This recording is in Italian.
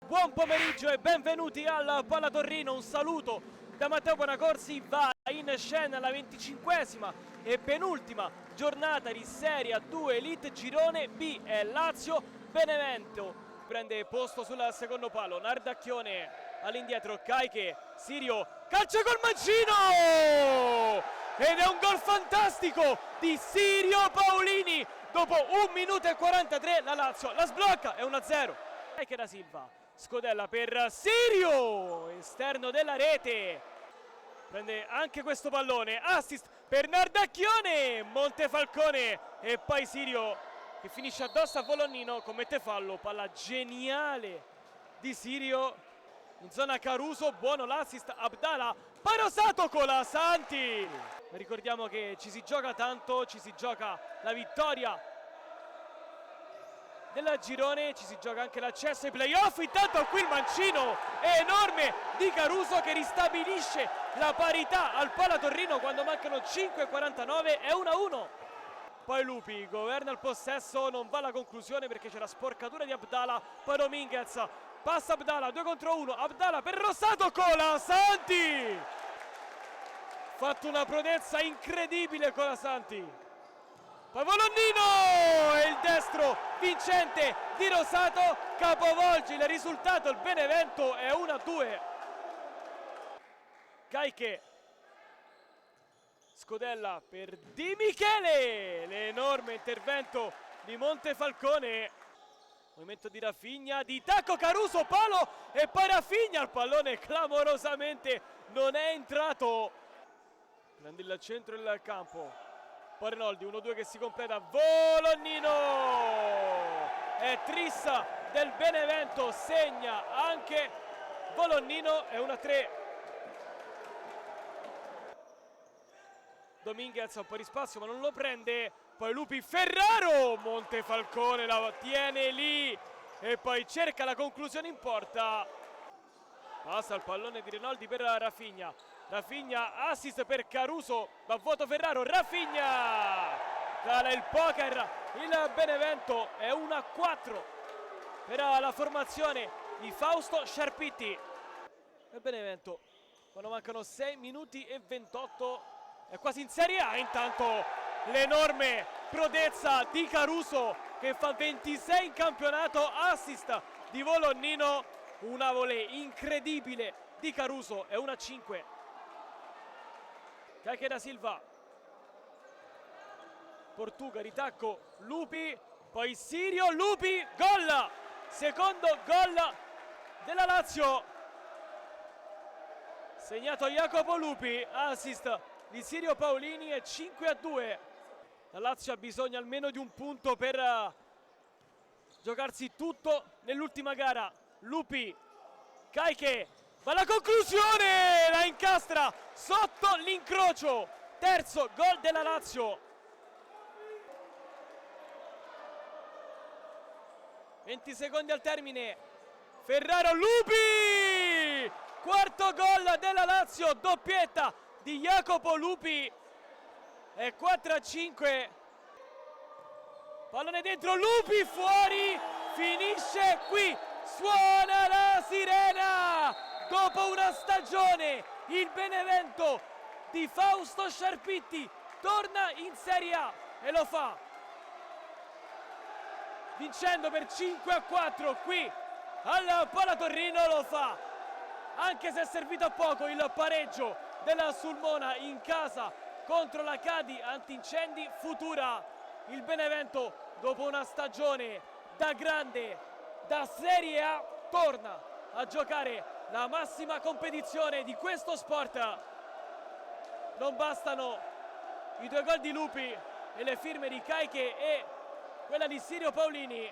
Buon pomeriggio e benvenuti al Palatorrino. Un saluto da Matteo Bonacorsi. Va in scena la 25esima e penultima giornata di Serie A2 Elite Girone B. È Lazio Benevento. Prende posto sul secondo palo Nardacchione, all'indietro Caiche, Sirio, calcio col mancino! Ed è un gol fantastico di Sirio Paolini. Dopo 1 minuto e 43 la Lazio la sblocca, è 1-0. Caiche da Silva, scodella per Sirio, esterno della rete, prende anche questo pallone, assist per Nardacchione, Montefalcone e poi Sirio che finisce addosso a Volonnino, commette fallo, palla geniale di Sirio in zona Caruso, buono l'assist, Abdala, poi Rosato Colasanti. Ricordiamo che ci si gioca tanto, ci si gioca la vittoria del girone, ci si gioca anche l'accesso ai playoff. Intanto qui il mancino è enorme di Caruso che ristabilisce la parità al Palatorrino quando mancano 5:49, è 1-1. Poi Lupi governa il possesso, non va alla conclusione perché c'è la sporcatura di Abdala, poi Dominguez, passa Abdala, 2 contro 1, Abdala per Rosato Colasanti. Fatto una prodezza incredibile Colasanti. Poi Volonnino e il destro vincente di Rosato capovolge il risultato, il Benevento è 1-2. Caiche, scodella per Di Michele, l'enorme intervento di Montefalcone, movimento di Rafinha, di tacco Caruso, palo e poi Rafinha, il pallone clamorosamente non è entrato, prende il centro del campo. Poi Renoldi, 1-2 che si completa, Volonnino! È Trissa del Benevento, segna anche Volonnino, è 1-3. Dominguez ha un po' di spazio ma non lo prende, poi Lupi, Ferraro, Montefalcone la tiene lì e poi cerca la conclusione in porta. Passa il pallone di Renoldi per Rafinha, Rafinha assist per Caruso, va a vuoto Ferraro, Rafinha cala il poker, il Benevento è 1-4 per la formazione di Fausto Sciarpitti. Il Benevento quando mancano 6 minuti e 28 è quasi in Serie A. Intanto l'enorme prodezza di Caruso che fa 26 in campionato, assist di Volonnino, una volée incredibile di Caruso, è 1-5. Caiche da Silva, Portuga, ritacco, Lupi, poi Sirio, Lupi, gol! Secondo gol della Lazio, segnato Jacopo Lupi, assist di Sirio Paolini, è 5-2. La Lazio ha bisogno almeno di un punto per giocarsi tutto nell'ultima gara. Lupi, Caiche, va alla conclusione, la incastra sotto l'incrocio, terzo gol della Lazio. 20 secondi al termine, Ferraro, Lupi, quarto gol della Lazio, doppietta di Jacopo Lupi, è 4-5. Pallone dentro, Lupi fuori, finisce qui, suona la sirena. Dopo una stagione il Benevento di Fausto Sciarpitti torna in Serie A e lo fa vincendo per 5-4 qui al Palatorrino. Lo fa anche se è servito a poco il pareggio della Sulmona in casa contro la Cadi Antincendi Futura. Il Benevento dopo una stagione da grande, da Serie A, torna a giocare la massima competizione di questo sport. Non bastano i 2 gol di Lupi e le firme di Caiche e quella di Sirio Paolini.